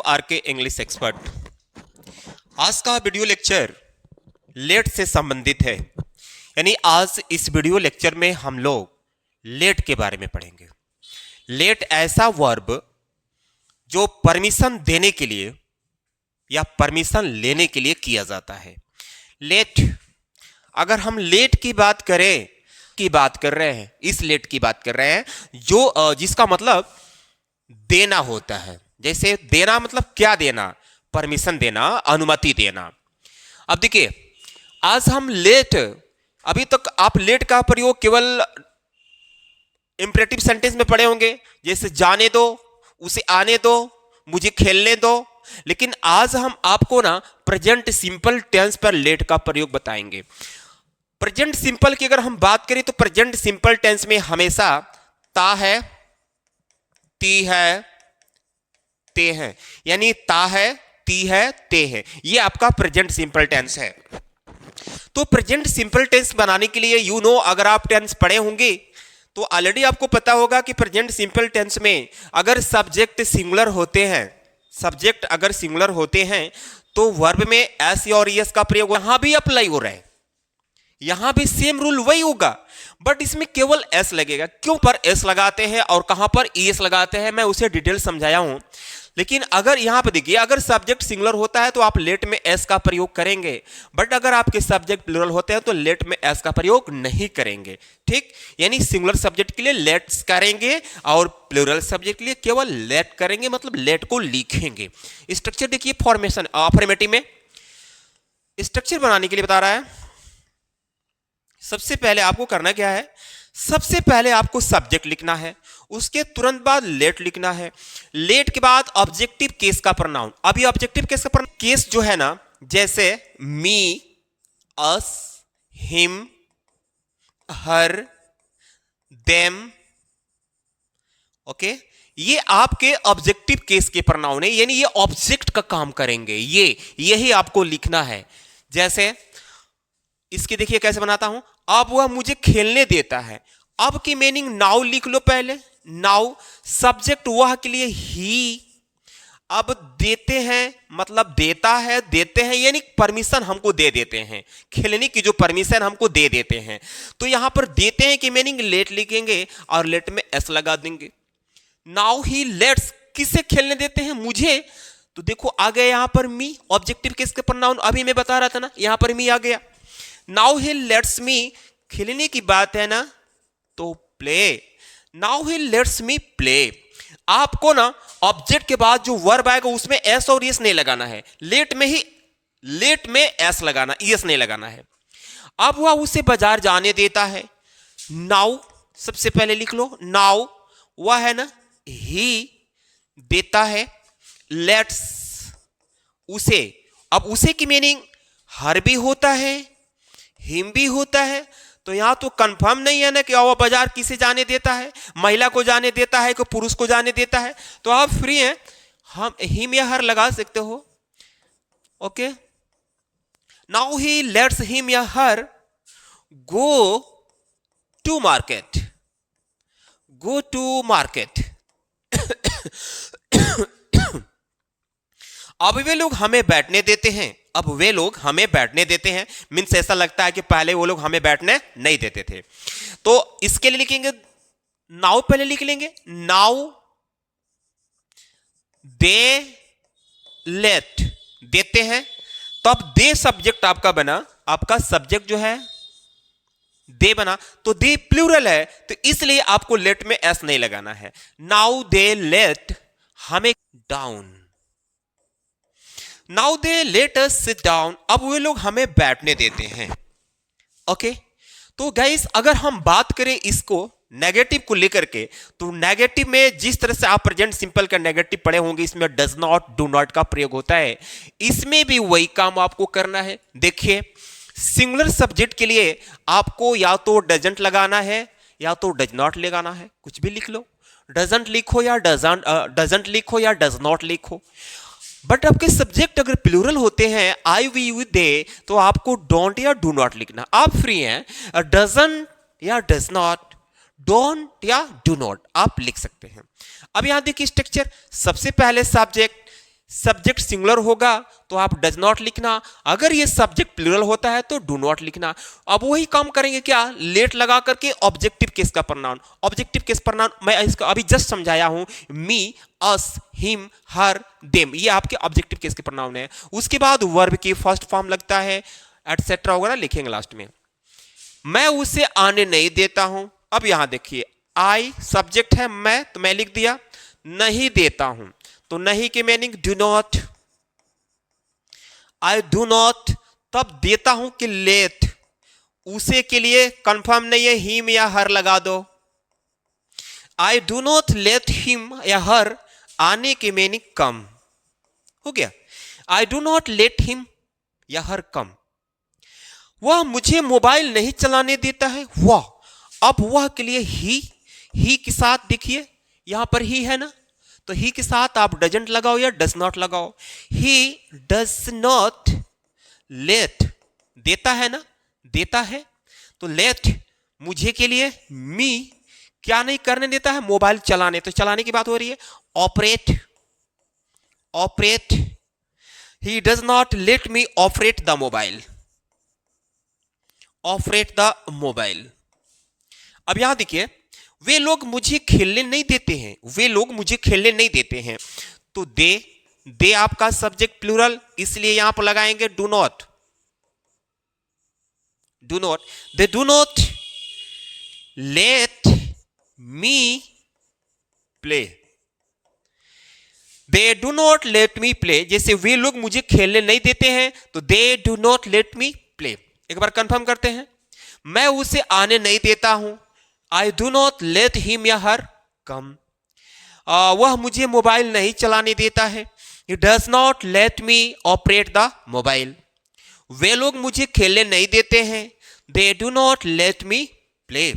R K English expert. आज का video lecture late से संबंधित है, यानी आज इस वीडियो लेक्चर में हम लोग लेट के बारे में पढ़ेंगे। लेट ऐसा वर्ब जो परमिशन देने के लिए या परमिशन लेने के लिए किया जाता है। लेट, अगर हम लेट की बात कर रहे हैं, इस लेट की बात कर रहे हैं जो जिसका मतलब देना होता है। जैसे देना मतलब क्या देना? परमिशन देना, अनुमति देना। अब देखिए, आज हम लेट, अभी तक आप लेट का प्रयोग केवल इंपरेटिव सेंटेंस में पढ़े होंगे, जैसे जाने दो, उसे आने दो, मुझे खेलने दो। लेकिन आज हम आपको ना प्रेजेंट सिंपल टेंस पर लेट का प्रयोग बताएंगे। प्रेजेंट सिंपल की अगर हम बात करें तो प्रेजेंट सिंपल टेंस में हमेशा ता है, ती है, ते है, यानी ता है, ती है, ते है, ये आपका प्रेजेंट सिंपल टेंस है। तो प्रेजेंट सिंपल टेंस बनाने के लिए अगर आप टेंस पढ़े होंगे तो ऑलरेडी आपको पता होगा कि प्रेजेंट सिंपल टेंस में अगर सब्जेक्ट सिंगुलर होते हैं तो वर्ब में एस और एस का प्रयोग यहां भी अप्लाई हो रहा है, यहां भी सेम रूल वही होगा, बट इसमें केवल एस लगेगा। क्यों पर एस लगाते हैं और कहां पर एस लगाते हैं, मैं उसे डिटेल समझाया हूं। लेकिन अगर यहां पर देखिए, अगर सब्जेक्ट सिंगुलर होता है तो आप लेट में एस का प्रयोग करेंगे, बट अगर आपके सब्जेक्ट प्लूरल होते हैं तो लेट में एस का प्रयोग नहीं करेंगे। ठीक, यानी सिंगुलर सब्जेक्ट के लिए लेट्स करेंगे और प्लूरल सब्जेक्ट के लिए केवल लेट करेंगे, मतलब लेट को लिखेंगे। स्ट्रक्चर देखिए, फॉर्मेशन अफर्मेटिव में स्ट्रक्चर बनाने के लिए बता रहा है। सबसे पहले आपको करना क्या है, सबसे पहले आपको सब्जेक्ट लिखना है, उसके तुरंत बाद लेट लिखना है। लेट के बाद ऑब्जेक्टिव केस का प्रोनाउन। अभी ऑब्जेक्टिव केस का प्रोनाउन केस जो है ना, जैसे मी, अस, हिम, हर, देम, ओके, ये आपके ऑब्जेक्टिव केस के प्रोनाउन है, यानी ये ऑब्जेक्ट का काम करेंगे, यही आपको लिखना है। जैसे इसके देखिए कैसे बनाता हूं, अब वह मुझे खेलने देता है। अब की मीनिंग नाउ लिख लो पहले। नाउ सब्जेक्ट वह के लिए ही, अब देते हैं मतलब देता है, देते हैं यानी परमिशन हमको दे देते हैं, खेलने की जो परमिशन हमको दे देते हैं। तो यहां पर देते हैं कि मीनिंग लेट लिखेंगे और लेट में एस लगा देंगे। नाउ ही लेट्स, किसे खेलने देते हैं? मुझे। तो देखो आ गया यहां पर मी, ऑब्जेक्टिव केस का प्रोनाउन अभी मैं बता रहा था ना, यहां पर मी आ गया। नाउ ही लेट्स मी, खेलने की बात है ना, तो play. Now he let's me play. आपको ना ऑब्जेक्ट के बाद जो वर्ब आएगा उसमें एस और एस नहीं लगाना है, लेट में एस लगाना, एस नहीं लगाना है। अब वह उसे बाजार जाने देता है। नाउ सबसे पहले लिख लो, नाउ वह है ना, ही देता है, लेट्स उसे। अब उसे की मीनिंग हर भी होता है, हिम भी होता है, तो यहां तो कंफर्म नहीं है ना कि वह बाजार किसे जाने देता है, महिला को जाने देता है कि पुरुष को जाने देता है। तो आप फ्री हैं, हम हिम या हर लगा सकते हो। Okay, now he let's him या her go to market, go to market. अब वे लोग हमें बैठने देते हैं, मीन्स ऐसा लगता है कि पहले वो लोग हमें बैठने नहीं देते थे। तो इसके लिए लिखेंगे नाउ, पहले लिख लेंगे नाउ दे लेट, देते हैं। तो अब दे सब्जेक्ट आपका बना, आपका सब्जेक्ट जो है दे बना, तो दे प्लूरल है, तो इसलिए आपको लेट में एस नहीं लगाना है। नाउ दे लेट हमें down, now they let us sit down, अब वे लोग हमें बैठने देते हैं। ओके, तो गाइस अगर हम बात करें इसको नेगेटिव को लेकर के, तो नेगेटिव में जिस तरह से आप प्रेजेंट सिंपल का नेगेटिव पढ़े होंगे, इसमें डज नॉट, डू नॉट का प्रयोग होता है, इसमें भी वही काम आपको करना है। देखिए, सिंगुलर सब्जेक्ट के लिए आपको या तो डजंट लगाना है या तो डज नॉट लगाना है, कुछ भी लिख लो, डजंट लिखो या डज नॉट लिखो। बट आपके सब्जेक्ट अगर प्लूरल होते हैं, आई, वी, यू, दे, तो आपको डोंट या डू नॉट लिखना। आप फ्री हैं, डजंट या डज नॉट, डोंट या डू नॉट आप लिख सकते हैं। अब यहां देखिए स्ट्रक्चर, सबसे पहले सब्जेक्ट, सब्जेक्ट सिंगुलर होगा तो आप डज नॉट लिखना, अगर ये सब्जेक्ट प्लूरल होता है तो डू नॉट लिखना। अब वही काम करेंगे क्या, लेट लगा करके ऑब्जेक्टिव केस का प्रोनाउन। ऑब्जेक्टिव केस प्रोनाउन मैं इसका अभी जस्ट समझाया हूं, मी, अस, हिम, हर, देम, ये आपके ऑब्जेक्टिव केस के प्रोनाउन है। उसके बाद वर्ब की फर्स्ट फॉर्म लगता है, एटसेट्रा वगैरह लिखेंगे लास्ट में। मैं उसे आने नहीं देता हूं। अब यहां देखिए, आई सब्जेक्ट है, मैं, तो मैं लिख दिया नहीं देता हूं, तो नहीं के meaning do not, I do not. तब देता हूं कि लेट, उसे के लिए कंफर्म नहीं है, हिम या हर लगा दो। I do not let him या हर, आने के मीनिंग कम, हो गया। I do not let him या हर कम। वह मुझे मोबाइल नहीं चलाने देता है, वह। अब वह के लिए ही के साथ देखिए यहां पर ही है ना, तो ही के साथ आप डजंट लगाओ या डज नॉट लगाओ। ही डज नॉट लेट, देता है ना, देता है, तो लेट मुझे के लिए, मी क्या नहीं करने देता है, मोबाइल चलाने, तो चलाने की बात हो रही है, operate, operate. He does not let me operate the mobile, operate the mobile. अब यहां देखिए, वे लोग मुझे खेलने नहीं देते हैं, वे लोग मुझे खेलने नहीं देते हैं, तो दे आपका सब्जेक्ट प्लूरल, इसलिए यहां पर लगाएंगे do not, do not. They do not let me play, they do not let me play. जैसे वे लोग मुझे खेलने नहीं देते हैं, तो दे do not let me play. एक बार कंफर्म करते हैं, मैं उसे आने नहीं देता हूं, I do not let him या हर कम। वह मुझे मोबाइल नहीं चलाने देता है, he does not let me operate the mobile. वे लोग मुझे खेलने नहीं देते हैं, they do not let me play.